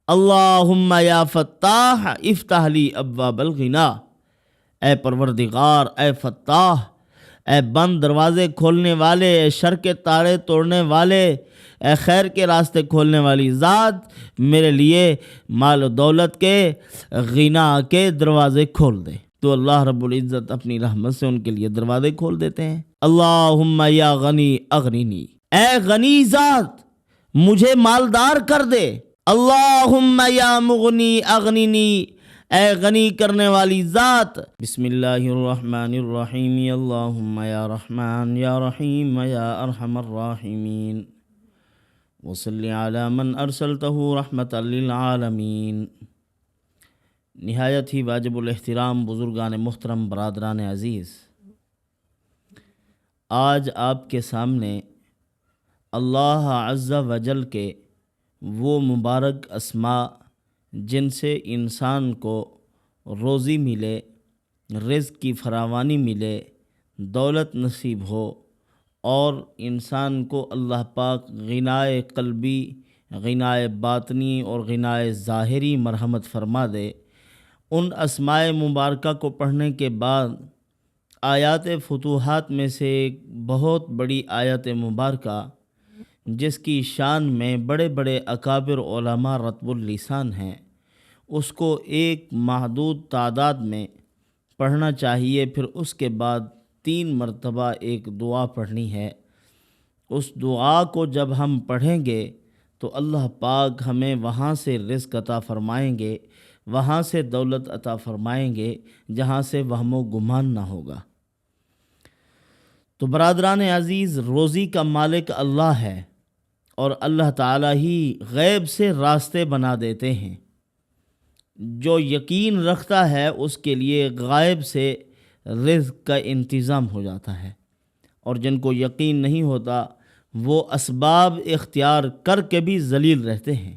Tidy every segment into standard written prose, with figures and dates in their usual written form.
اللہم یا فتاح افتح لی ابواب الغنا، اے پروردگار، اے فتاح، اے بند دروازے کھولنے والے، اے شر کے تارے توڑنے والے، اے خیر کے راستے کھولنے والی ذات، میرے لیے مال و دولت کے، غنا کے دروازے کھول دے۔ تو اللہ رب العزت اپنی رحمت سے ان کے لیے دروازے کھول دیتے ہیں۔ اللہم یا غنی اغننی، اے غنی ذات مجھے مالدار کر دے۔ اللہم یا مغنی اغننی، اے غنی کرنے والی ذات۔ بسم اللہ الرحمن الرحیم، اللہم یا رحمان یا رحیم یا ارحم الراحمین، وصلی علی من ارسلتہ رحمتا للعالمین۔ نہایت ہی واجب الاحترام بزرگان محترم، برادران عزیز، آج آپ کے سامنے اللہ عز و جل کے وہ مبارک اسماء جن سے انسان کو روزی ملے، رزق کی فراوانی ملے، دولت نصیب ہو، اور انسان کو اللہ پاک غنائے قلبی، غنائے باطنی اور غنائے ظاہری مرحمت فرما دے، ان اسماء مبارکہ کو پڑھنے کے بعد آیات فتوحات میں سے ایک بہت بڑی آیت مبارکہ جس کی شان میں بڑے بڑے اکابر علماء رطب اللسان ہیں، اس کو ایک محدود تعداد میں پڑھنا چاہیے۔ پھر اس کے بعد 3 مرتبہ ایک دعا پڑھنی ہے۔ اس دعا کو جب ہم پڑھیں گے تو اللہ پاک ہمیں وہاں سے رزق عطا فرمائیں گے، وہاں سے دولت عطا فرمائیں گے جہاں سے وہم و گمان نہ ہوگا۔ تو برادران عزیز، روزی کا مالک اللہ ہے، اور اللہ تعالیٰ ہی غیب سے راستے بنا دیتے ہیں۔ جو یقین رکھتا ہے اس کے لیے غائب سے رزق کا انتظام ہو جاتا ہے، اور جن کو یقین نہیں ہوتا وہ اسباب اختیار کر کے بھی ذلیل رہتے ہیں،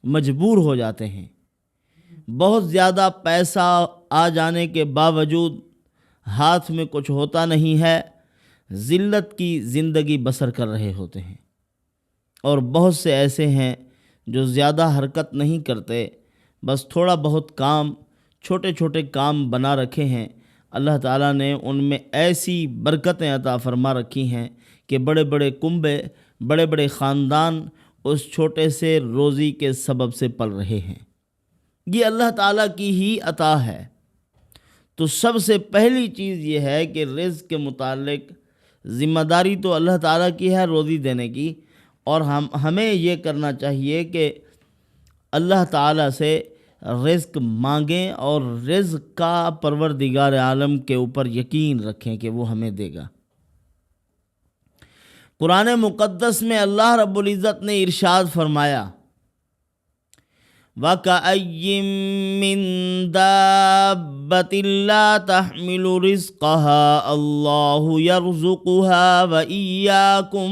مجبور ہو جاتے ہیں۔ بہت زیادہ پیسہ آ جانے کے باوجود ہاتھ میں کچھ ہوتا نہیں ہے، ذلت کی زندگی بسر کر رہے ہوتے ہیں۔ اور بہت سے ایسے ہیں جو زیادہ حرکت نہیں کرتے، بس تھوڑا بہت کام، چھوٹے چھوٹے کام بنا رکھے ہیں۔ اللہ تعالیٰ نے ان میں ایسی برکتیں عطا فرما رکھی ہیں کہ بڑے بڑے کنبے، بڑے بڑے خاندان اس چھوٹے سے روزی کے سبب سے پل رہے ہیں۔ یہ اللہ تعالیٰ کی ہی عطا ہے۔ تو سب سے پہلی چیز یہ ہے کہ رزق کے متعلق ذمہ داری تو اللہ تعالیٰ کی ہے روزی دینے کی، اور ہمیں یہ کرنا چاہیے کہ اللہ تعالیٰ سے رزق مانگیں اور رزق کا پروردگار عالم کے اوپر یقین رکھیں کہ وہ ہمیں دے گا۔ قرآن مقدس میں اللہ رب العزت نے ارشاد فرمایا، وَكَأَيِّن مِّن دَابَّةٍ لَّا تَحْمِلُ رِزْقَهَا اللَّهُ يَرْزُقُهَا وَإِيَّاكُمْ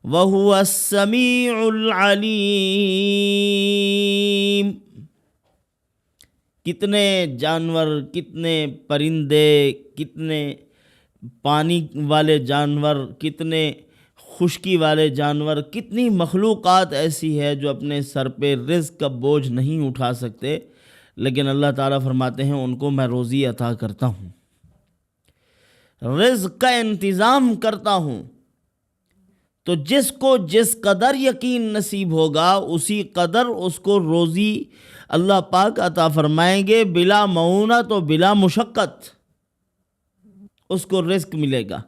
وَهُوَ السَّمِيعُ الْعَلِيمُ۔ کتنے جانور، کتنے پرندے، کتنے پانی والے جانور، کتنے خشکی والے جانور، کتنی مخلوقات ایسی ہے جو اپنے سر پہ رزق کا بوجھ نہیں اٹھا سکتے، لیکن اللہ تعالیٰ فرماتے ہیں ان کو میں روزی عطا کرتا ہوں، رزق کا انتظام کرتا ہوں۔ تو جس کو جس قدر یقین نصیب ہوگا اسی قدر اس کو روزی اللہ پاک عطا فرمائیں گے، بلا معونت و بلا مشقت اس کو رزق ملے گا۔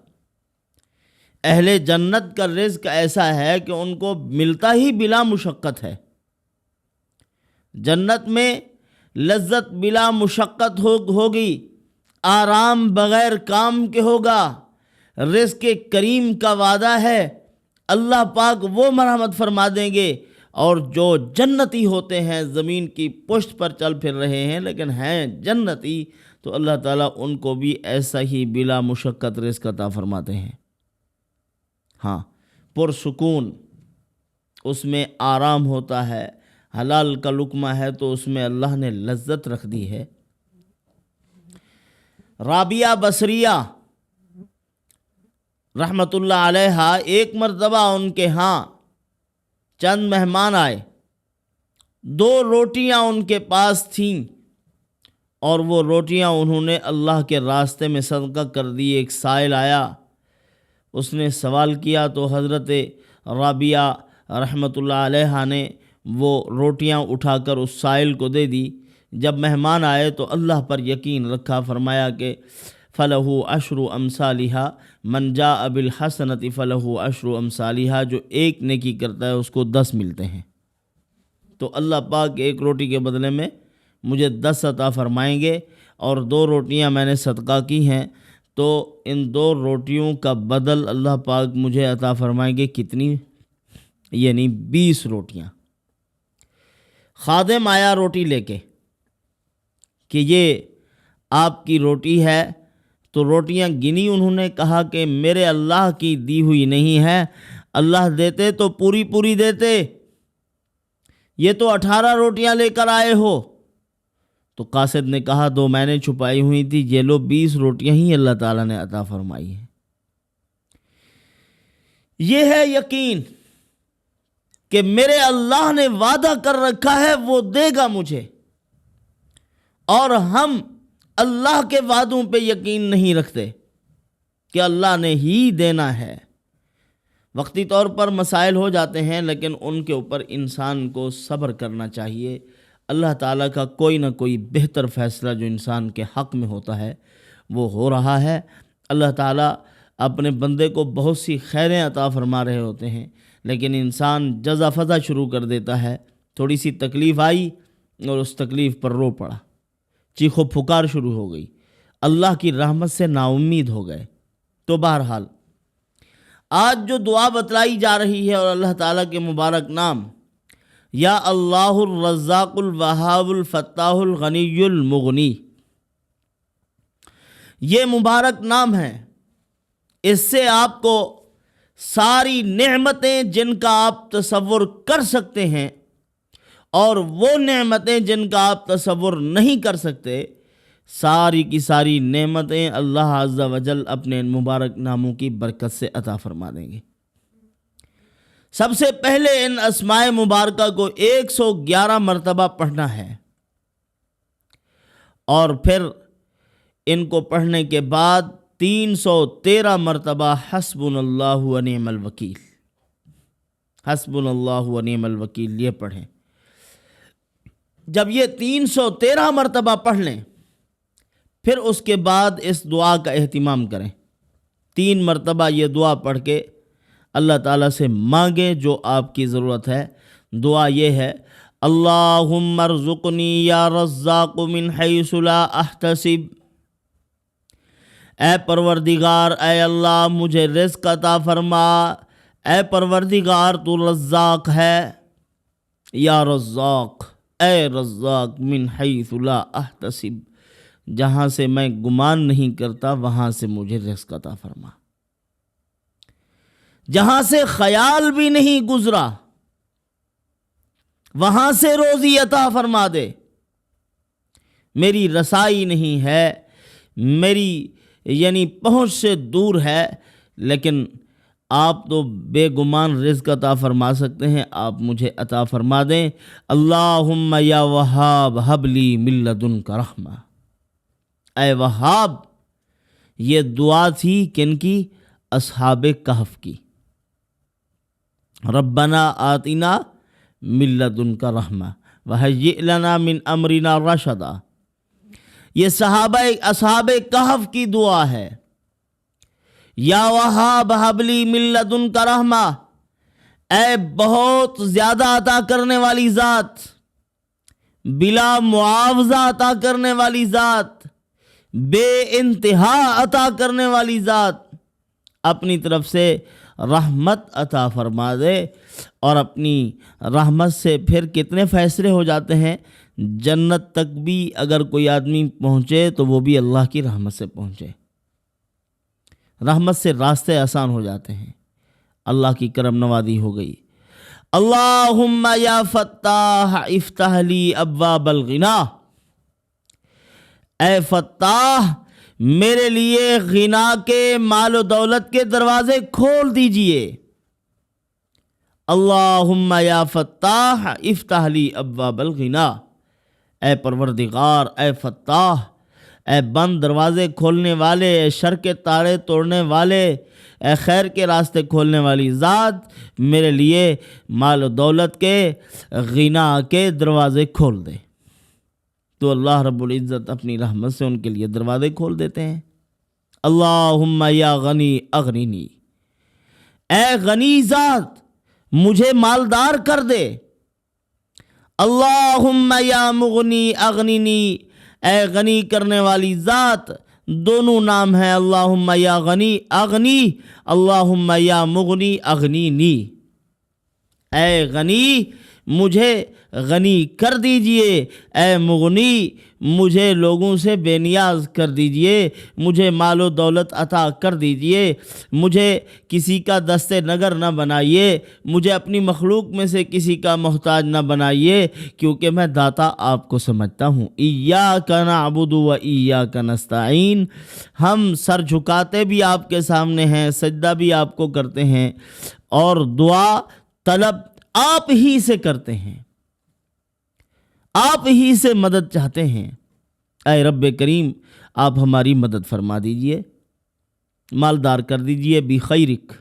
اہل جنت کا رزق ایسا ہے کہ ان کو ملتا ہی بلا مشقت ہے۔ جنت میں لذت بلا مشقت ہوگی، آرام بغیر کام کے ہوگا، رزق کریم کا وعدہ ہے، اللہ پاک وہ مرحمت فرما دیں گے۔ اور جو جنتی ہوتے ہیں، زمین کی پشت پر چل پھر رہے ہیں لیکن ہیں جنتی، تو اللہ تعالیٰ ان کو بھی ایسا ہی بلا مشقت رزق عطا فرماتے ہیں۔ ہاں، پرسکون، اس میں آرام ہوتا ہے، حلال کا لقمہ ہے تو اس میں اللہ نے لذت رکھ دی ہے۔ رابعہ بصریہ رحمت اللہ علیہا، ایک مرتبہ ان کے ہاں چند مہمان آئے، 2 روٹیاں ان کے پاس تھیں اور وہ روٹیاں انہوں نے اللہ کے راستے میں صدقہ کر دی۔ ایک سائل آیا، اس نے سوال کیا تو حضرت رابعہ رحمۃ اللہ علیہ نے وہ روٹیاں اٹھا کر اس سائل کو دے دی۔ جب مہمان آئے تو اللہ پر یقین رکھا، فرمایا کہ فَلَهُ عَشْرُ أَمْثَالِهَا مَنْ جَاءَ بِالْحَسَنَةِ فَلَهُ عَشْرُ أَمْثَالِهَا، جو ایک نیکی کرتا ہے اس کو 10 ملتے ہیں۔ تو اللہ پاک ایک روٹی کے بدلے میں مجھے 10 عطا فرمائیں گے، اور 2 روٹیاں میں نے صدقہ کی ہیں تو ان 2 روٹیوں کا بدل اللہ پاک مجھے عطا فرمائیں گے کتنی؟ یعنی 20 روٹیاں۔ خادم آیا روٹی لے کے کہ یہ آپ کی روٹی ہے، تو روٹیاں گنی، انہوں نے کہا کہ میرے اللہ کی دی ہوئی نہیں ہے، اللہ دیتے تو پوری پوری دیتے، یہ تو 18 روٹیاں لے کر آئے ہو۔ تو قاصد نے کہا 2 میں نے چھپائی ہوئی تھی، یہ لو 20 روٹیاں ہی اللہ تعالیٰ نے عطا فرمائی ہیں۔ یہ ہے یقین کہ میرے اللہ نے وعدہ کر رکھا ہے وہ دے گا مجھے، اور ہم اللہ کے وعدوں پہ یقین نہیں رکھتے کہ اللہ نے ہی دینا ہے۔ وقتی طور پر مسائل ہو جاتے ہیں، لیکن ان کے اوپر انسان کو صبر کرنا چاہیے۔ اللہ تعالیٰ کا کوئی نہ کوئی بہتر فیصلہ جو انسان کے حق میں ہوتا ہے وہ ہو رہا ہے۔ اللہ تعالیٰ اپنے بندے کو بہت سی خیریں عطا فرما رہے ہوتے ہیں، لیکن انسان جزا فضا شروع کر دیتا ہے۔ تھوڑی سی تکلیف آئی اور اس تکلیف پر رو پڑا، چیخو پھکار شروع ہو گئی، اللہ کی رحمت سے نا امید ہو گئے۔ تو بہرحال آج جو دعا بتلائی جا رہی ہے اور اللہ تعالیٰ کے مبارک نام، یا اللہ الرزاق الوہاب الفتاح الغنی المغنی، یہ مبارک نام ہے۔ اس سے آپ کو ساری نعمتیں جن کا آپ تصور کر سکتے ہیں اور وہ نعمتیں جن کا آپ تصور نہیں کر سکتے، ساری کی ساری نعمتیں اللہ عز و جل اپنے مبارک ناموں کی برکت سے عطا فرما دیں گے۔ سب سے پہلے ان اسماء مبارکہ کو 111 مرتبہ پڑھنا ہے، اور پھر ان کو پڑھنے کے بعد 313 مرتبہ حسبنا اللہ و نعم الوکیل، حسبنا اللہ و نعم الوکیل یہ پڑھیں۔ جب یہ 313 مرتبہ پڑھ لیں، پھر اس کے بعد اس دعا کا اہتمام کریں۔ 3 مرتبہ یہ دعا پڑھ کے اللہ تعالیٰ سے مانگیں جو آپ کی ضرورت ہے۔ دعا یہ ہے، اللہم ارزقنی یا رزاق من حیث لا احتسب، اے پروردگار، اے اللہ مجھے رزق عطا فرما، اے پروردگار تو رزاق ہے، یا رزاق، اے رزاق، من حیث لا احتسب، جہاں سے میں گمان نہیں کرتا وہاں سے مجھے رزق عطا فرما، جہاں سے خیال بھی نہیں گزرا وہاں سے روزی عطا فرما دے۔ میری رسائی نہیں ہے، میری یعنی پہنچ سے دور ہے، لیکن آپ تو بے گمان رزق عطا فرما سکتے ہیں، آپ مجھے عطا فرما دیں۔ اللہم یا وہاب ہب لی من لدنک رحمہ، اے وہاب، یہ دعا تھی کن کی؟ اصحاب کہف کی۔ ربنا آتنا من لدنک رحمہ وہیئ لنا من امرنا رشدا، یہ اصحاب کہف کی دعا ہے۔ یا وہاب ہب لی من لدنک رحمہ، اے بہت زیادہ عطا کرنے والی ذات، بلا معاوضہ عطا کرنے والی ذات، بے انتہا عطا کرنے والی ذات، اپنی طرف سے رحمت عطا فرما دے۔ اور اپنی رحمت سے پھر کتنے فیصلے ہو جاتے ہیں، جنت تک بھی اگر کوئی آدمی پہنچے تو وہ بھی اللہ کی رحمت سے پہنچے، رحمت سے راستے آسان ہو جاتے ہیں، اللہ کی کرم نوازی ہو گئی۔ اللہم یا فتاح افتح لی ابواب الغنا، اے فتاح میرے لیے غنا کے، مال و دولت کے دروازے کھول دیجئے۔ اللہم یا فتاح افتح لی ابواب الغنا، اے پروردگار، اے فتاح، اے بند دروازے کھولنے والے، اے شر کے تاڑے توڑنے والے، اے خیر کے راستے کھولنے والی ذات، میرے لیے مال و دولت کے، غنا کے دروازے کھول دے۔ تو اللہ رب العزت اپنی رحمت سے ان کے لیے دروازے کھول دیتے ہیں۔ اللہم یا غنی اغننی، اے غنی ذات مجھے مالدار کر دے۔ اللہم یا مغنی اغننی، اے غنی کرنے والی ذات، دونوں نام ہیں، اللہم یا غنی اغنی، اللہم یا مغنی اغنینی۔ اے غنی مجھے غنی کر دیجئے، اے مغنی مجھے لوگوں سے بے نیاز کر دیجئے، مجھے مال و دولت عطا کر دیجئے، مجھے کسی کا دست نگر نہ بنائیے، مجھے اپنی مخلوق میں سے کسی کا محتاج نہ بنائیے، کیونکہ میں داتا آپ کو سمجھتا ہوں۔ ایاک نعبد و ایاک نستعین، ہم سر جھکاتے بھی آپ کے سامنے ہیں، سجدہ بھی آپ کو کرتے ہیں، اور دعا طلب آپ ہی سے کرتے ہیں، آپ ہی سے مدد چاہتے ہیں۔ اے رب کریم، آپ ہماری مدد فرما دیجئے، مالدار کر دیجئے، بخیرک،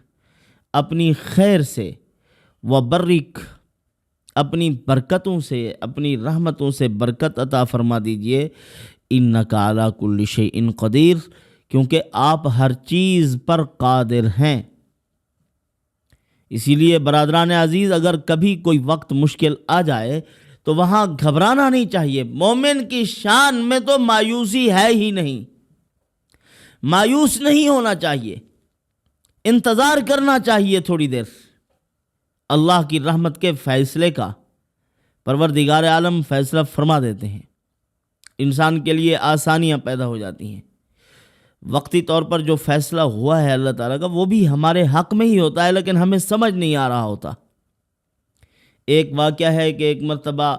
اپنی خیر سے، وبرک، اپنی برکتوں سے، اپنی رحمتوں سے برکت عطا فرما دیجئے۔ انک علی کل شیء قدیر، کیونکہ آپ ہر چیز پر قادر ہیں۔ اسی لیے برادران عزیز، اگر کبھی کوئی وقت مشکل آ جائے تو وہاں گھبرانا نہیں چاہیے۔ مومن کی شان میں تو مایوسی ہے ہی نہیں، مایوس نہیں ہونا چاہیے، انتظار کرنا چاہیے تھوڑی دیر اللہ کی رحمت کے فیصلے کا۔ پروردگار عالم فیصلہ فرما دیتے ہیں، انسان کے لیے آسانیاں پیدا ہو جاتی ہیں۔ وقتی طور پر جو فیصلہ ہوا ہے اللہ تعالیٰ کا، وہ بھی ہمارے حق میں ہی ہوتا ہے، لیکن ہمیں سمجھ نہیں آ رہا ہوتا۔ ایک واقعہ ہے کہ ایک مرتبہ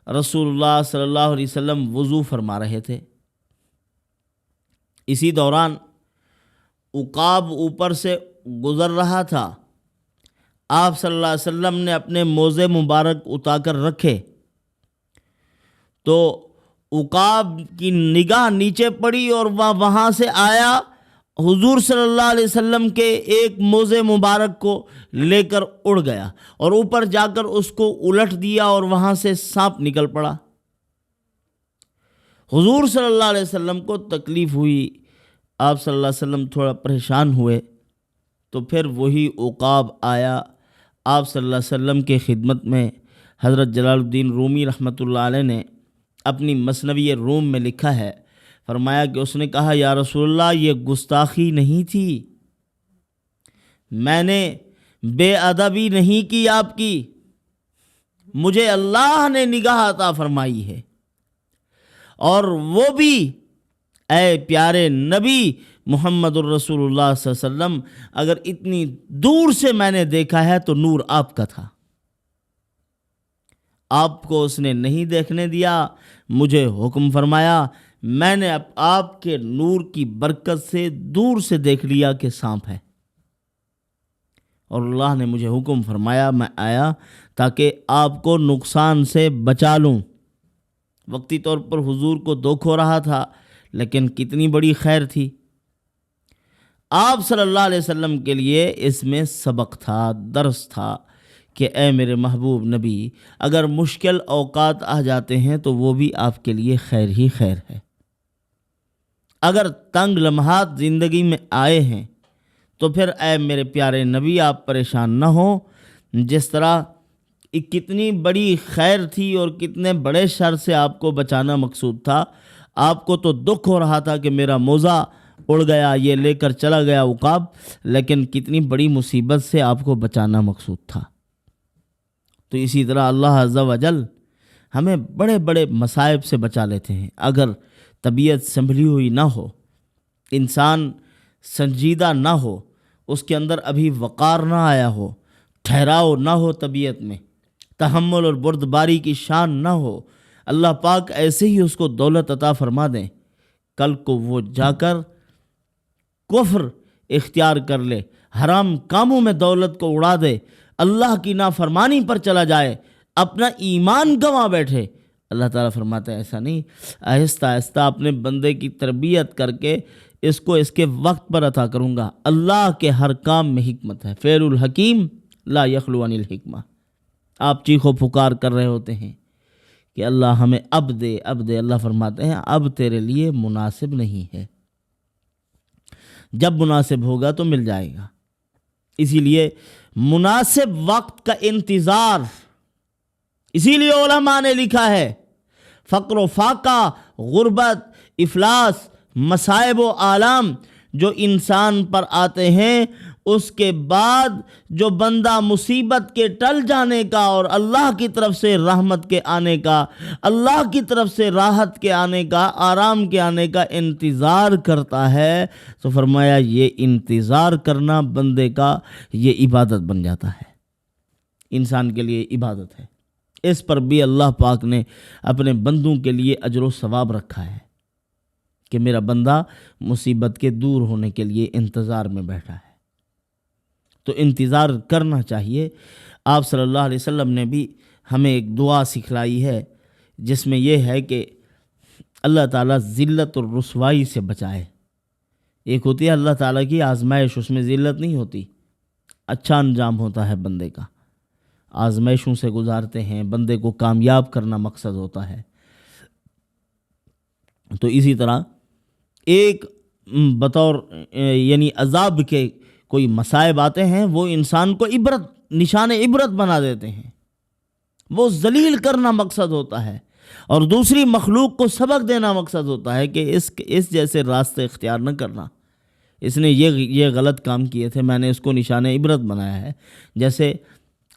رسول اللہ صلی اللہ علیہ وسلم وضو فرما رہے تھے، اسی دوران عقاب اوپر سے گزر رہا تھا۔ آپ صلی اللہ علیہ وسلم نے اپنے موزے مبارک اٹھا کر رکھے تو عقاب کی نگاہ نیچے پڑی اور وہاں سے آیا، حضور صلی اللہ علیہ وسلم کے ایک موزے مبارک کو لے کر اڑ گیا اور اوپر جا کر اس کو الٹ دیا اور وہاں سے سانپ نکل پڑا۔ حضور صلی اللہ علیہ وسلم کو تکلیف ہوئی، آپ صلی اللہ علیہ وسلم تھوڑا پریشان ہوئے، تو پھر وہی عقاب آیا آپ صلی اللہ علیہ وسلم کے خدمت میں۔ حضرت جلال الدین رومی رحمۃ اللہ علیہ نے اپنی مثنوی روم میں لکھا ہے، فرمایا کہ اس نے کہا، یا رسول اللہ، یہ گستاخی نہیں تھی، میں نے بے ادبی نہیں کی آپ کی، مجھے اللہ نے نگاہ عطا فرمائی ہے، اور وہ بھی اے پیارے نبی محمد الرسول اللہ صلی اللہ علیہ وسلم، اگر اتنی دور سے میں نے دیکھا ہے تو نور آپ کا تھا، آپ کو اس نے نہیں دیکھنے دیا، مجھے حکم فرمایا، میں نے آپ کے نور کی برکت سے دور سے دیکھ لیا کہ سانپ ہے، اور اللہ نے مجھے حکم فرمایا، میں آیا تاکہ آپ کو نقصان سے بچا لوں۔ وقتی طور پر حضور کو دکھ ہو رہا تھا، لیکن کتنی بڑی خیر تھی۔ آپ صلی اللہ علیہ وسلم کے لیے اس میں سبق تھا، درس تھا کہ اے میرے محبوب نبی، اگر مشکل اوقات آ جاتے ہیں تو وہ بھی آپ کے لیے خیر ہی خیر ہے۔ اگر تنگ لمحات زندگی میں آئے ہیں تو پھر اے میرے پیارے نبی، آپ پریشان نہ ہوں۔ جس طرح کتنی بڑی خیر تھی اور کتنے بڑے شر سے آپ کو بچانا مقصود تھا، آپ کو تو دکھ ہو رہا تھا کہ میرا موزہ اڑ گیا، یہ لے کر چلا گیا عقاب، لیکن کتنی بڑی مصیبت سے آپ کو بچانا مقصود تھا۔ تو اسی طرح اللہ عز و جل ہمیں بڑے بڑے مصائب سے بچا لیتے ہیں۔ اگر طبیعت سنبھلی ہوئی نہ ہو، انسان سنجیدہ نہ ہو، اس کے اندر ابھی وقار نہ آیا ہو، ٹھہراؤ نہ ہو طبیعت میں، تحمل اور بردباری کی شان نہ ہو، اللہ پاک ایسے ہی اس کو دولت عطا فرما دیں، کل کو وہ جا کر کفر اختیار کر لے، حرام کاموں میں دولت کو اڑا دے، اللہ کی نافرمانی پر چلا جائے، اپنا ایمان گنوا بیٹھے، اللہ تعالیٰ فرماتا ہے ایسا نہیں، آہستہ آہستہ اپنے بندے کی تربیت کر کے اس کو اس کے وقت پر عطا کروں گا۔ اللہ کے ہر کام میں حکمت ہے، فعل الحکیم لا یخلو عن الحکمہ۔ آپ چیخو پکار کر رہے ہوتے ہیں کہ اللہ ہمیں اب دے اب دے، اللہ فرماتے ہیں اب تیرے لیے مناسب نہیں ہے، جب مناسب ہوگا تو مل جائے گا۔ اسی لیے مناسب وقت کا انتظار، اسی لیے علماء نے لکھا ہے فقر و فاقہ، غربت، افلاس، مصائب و آلام جو انسان پر آتے ہیں، اس کے بعد جو بندہ مصیبت کے ٹل جانے کا اور اللہ کی طرف سے رحمت کے آنے کا، اللہ کی طرف سے راحت کے آنے کا، آرام کے آنے کا انتظار کرتا ہے، تو فرمایا یہ انتظار کرنا بندے کا یہ عبادت بن جاتا ہے، انسان کے لیے عبادت ہے۔ اس پر بھی اللہ پاک نے اپنے بندوں کے لیے اجر و ثواب رکھا ہے کہ میرا بندہ مصیبت کے دور ہونے کے لیے انتظار میں بیٹھا ہے، تو انتظار کرنا چاہیے۔ آپ صلی اللہ علیہ وسلم نے بھی ہمیں ایک دعا سکھلائی ہے جس میں یہ ہے کہ اللہ تعالیٰ ذلت اور رسوائی سے بچائے۔ ایک ہوتی ہے اللہ تعالیٰ کی آزمائش، اس میں ذلت نہیں ہوتی، اچھا انجام ہوتا ہے بندے کا، آزمائشوں سے گزارتے ہیں، بندے کو کامیاب کرنا مقصد ہوتا ہے۔ تو اسی طرح ایک بطور یعنی عذاب کے کوئی مصائب آتے ہیں، وہ انسان کو عبرت، نشان عبرت بنا دیتے ہیں، وہ ذلیل کرنا مقصد ہوتا ہے، اور دوسری مخلوق کو سبق دینا مقصد ہوتا ہے کہ اس جیسے راستے اختیار نہ کرنا، اس نے یہ غلط کام کیے تھے، میں نے اس کو نشان عبرت بنایا ہے۔ جیسے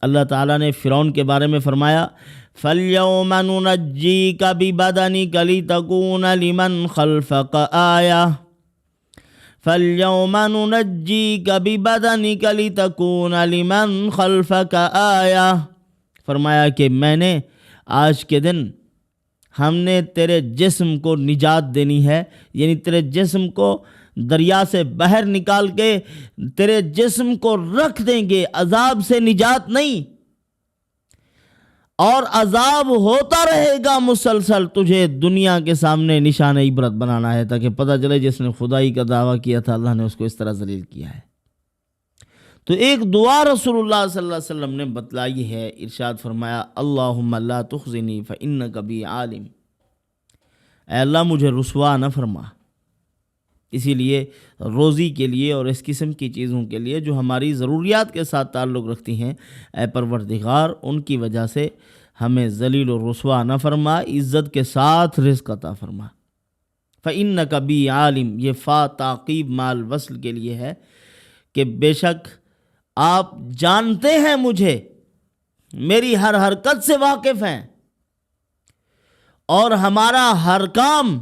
اللہ تعالیٰ نے فرعون کے بارے میں فرمایا فَالْيَوْمَ نُنَجِّيكَ بِبَدَنِكَ لِتَكُونَ لِمَنْ خَلْفَكَ آيَةً فَالْيَوْمَ نُنَجِّيكَ بِبَدَنِكَ لِتَكُونَ لِمَنْ خَلْفَكَ آيَةً، فرمایا کہ میں نے آج کے دن ہم نے تیرے جسم کو نجات دینی ہے، یعنی تیرے جسم کو دریا سے باہر نکال کے تیرے جسم کو رکھ دیں گے، عذاب سے نجات نہیں، اور عذاب ہوتا رہے گا مسلسل، تجھے دنیا کے سامنے نشان عبرت بنانا ہے تاکہ پتہ چلے جس نے خدائی کا دعویٰ کیا تھا اللہ نے اس کو اس طرح ذلیل کیا ہے۔ تو ایک دعا رسول اللہ صلی اللہ علیہ وسلم نے بتلائی ہے، ارشاد فرمایا اللہم لا تخزنی فإنک بی عالم، اے اللہ مجھے رسوا نہ فرما۔ اسی لیے روزی کے لیے اور اس قسم کی چیزوں کے لیے جو ہماری ضروریات کے ساتھ تعلق رکھتی ہیں، اے پروردگار ان کی وجہ سے ہمیں ذلیل و رسوا نہ فرما، عزت کے ساتھ رزق عطا فرما۔ فإنک بی عالم، یہ فا تعقیب مال وصل کے لیے ہے کہ بے شک آپ جانتے ہیں مجھے، میری ہر حرکت سے واقف ہیں، اور ہمارا ہر کام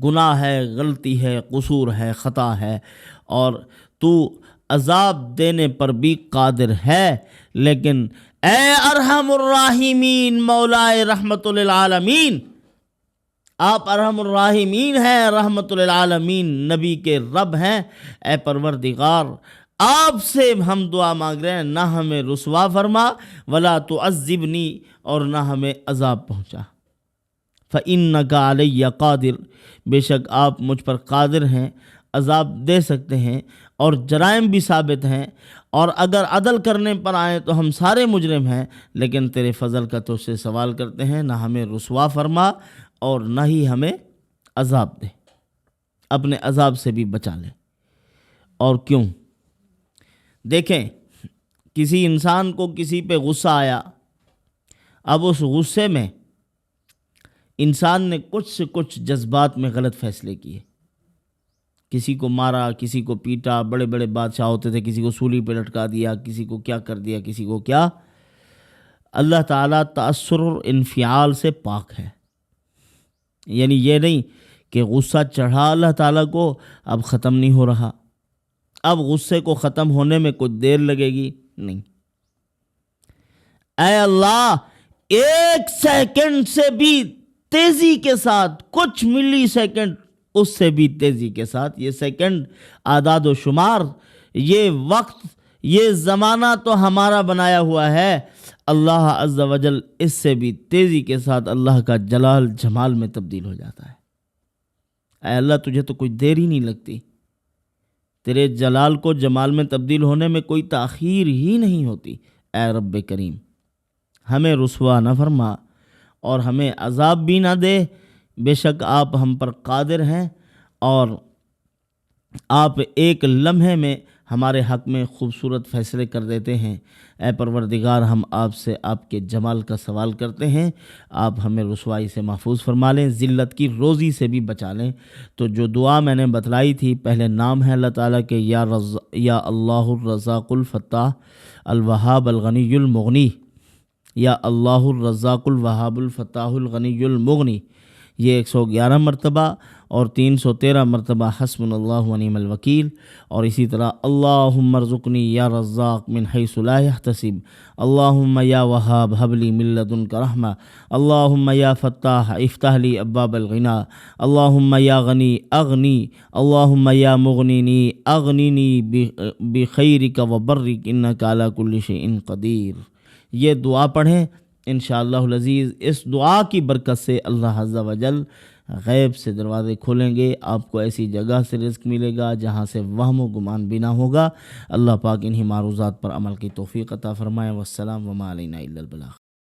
گناہ ہے، غلطی ہے، قصور ہے، خطا ہے، اور تو عذاب دینے پر بھی قادر ہے، لیکن اے ارحم الراحمین مولائے رحمت للعالمین، آپ ارحم الراحمین ہیں، رحمت للعالمین، نبی کے رب ہیں، اے پروردگار آپ سے ہم دعا مانگ رہے ہیں، نہ ہمیں رسوا فرما، ولا تعذبنی، اور نہ ہمیں عذاب پہنچا۔ فإنک علی قادر، بے شک آپ مجھ پر قادر ہیں، عذاب دے سکتے ہیں، اور جرائم بھی ثابت ہیں، اور اگر عدل کرنے پر آئیں تو ہم سارے مجرم ہیں، لیکن تیرے فضل کا تو سے سوال کرتے ہیں، نہ ہمیں رسوا فرما اور نہ ہی ہمیں عذاب دے، اپنے عذاب سے بھی بچا لے۔ اور کیوں؟ دیکھیں، کسی انسان کو کسی پہ غصہ آیا، اب اس غصے میں انسان نے کچھ سے کچھ جذبات میں غلط فیصلے کیے، کسی کو مارا، کسی کو پیٹا، بڑے بڑے بادشاہ ہوتے تھے، کسی کو سولی پہ لٹکا دیا، کسی کو کیا کر دیا، کسی کو کیا۔ اللہ تعالیٰ تأثر اور انفعال سے پاک ہے، یعنی یہ نہیں کہ غصہ چڑھا اللہ تعالیٰ کو اب ختم نہیں ہو رہا، اب غصے کو ختم ہونے میں کچھ دیر لگے گی، نہیں۔ اے اللہ ایک سیکنڈ سے بھی تیزی کے ساتھ، کچھ ملی سیکنڈ اس سے بھی تیزی کے ساتھ، یہ سیکنڈ اعداد و شمار، یہ وقت، یہ زمانہ تو ہمارا بنایا ہوا ہے، اللہ عز و جل اس سے بھی تیزی کے ساتھ اللہ کا جلال جمال میں تبدیل ہو جاتا ہے۔ اے اللہ تجھے تو کوئی دیر ہی نہیں لگتی، تیرے جلال کو جمال میں تبدیل ہونے میں کوئی تاخیر ہی نہیں ہوتی۔ اے رب کریم ہمیں رسوا نہ فرما اور ہمیں عذاب بھی نہ دے، بے شک آپ ہم پر قادر ہیں اور آپ ایک لمحے میں ہمارے حق میں خوبصورت فیصلے کر دیتے ہیں۔ اے پروردگار ہم آپ سے آپ کے جمال کا سوال کرتے ہیں، آپ ہمیں رسوائی سے محفوظ فرما لیں، ذلت کی روزی سے بھی بچا لیں۔ تو جو دعا میں نے بتلائی تھی، پہلے نام ہے اللہ تعالیٰ کے یا اللہ الرزاق الفتاح الوہاب الغنی المغنی، یا اللہ الرزاق الوہاب الفتاح الغنی المغنی، یہ 111 مرتبہ اور 313 مرتبہ حسبنا اللہ ونعم الوکیل، اور اسی طرح اللہم ارزقنی یا رزاق من حیث لا یحتسب، اللہم یا وہاب ہب لی من لدنک رحمہ، اللہم یا فتاح افتح لی ابواب الغنا، اللہم یا غنی اغنی، اللہم یا مغنینی اغنینی بخیرک وبرک انک علی کل شیء قدیر۔ یہ دعا پڑھیں انشاءاللہ العزیز، اس دعا کی برکت سے اللہ عز و جل غیب سے دروازے کھولیں گے، آپ کو ایسی جگہ سے رزق ملے گا جہاں سے وہم و گمان بھی نہ ہوگا۔ اللہ پاک انہی معروضات پر عمل کی توفیق عطا فرمائے۔ والسلام وما علینا الا البلاغ۔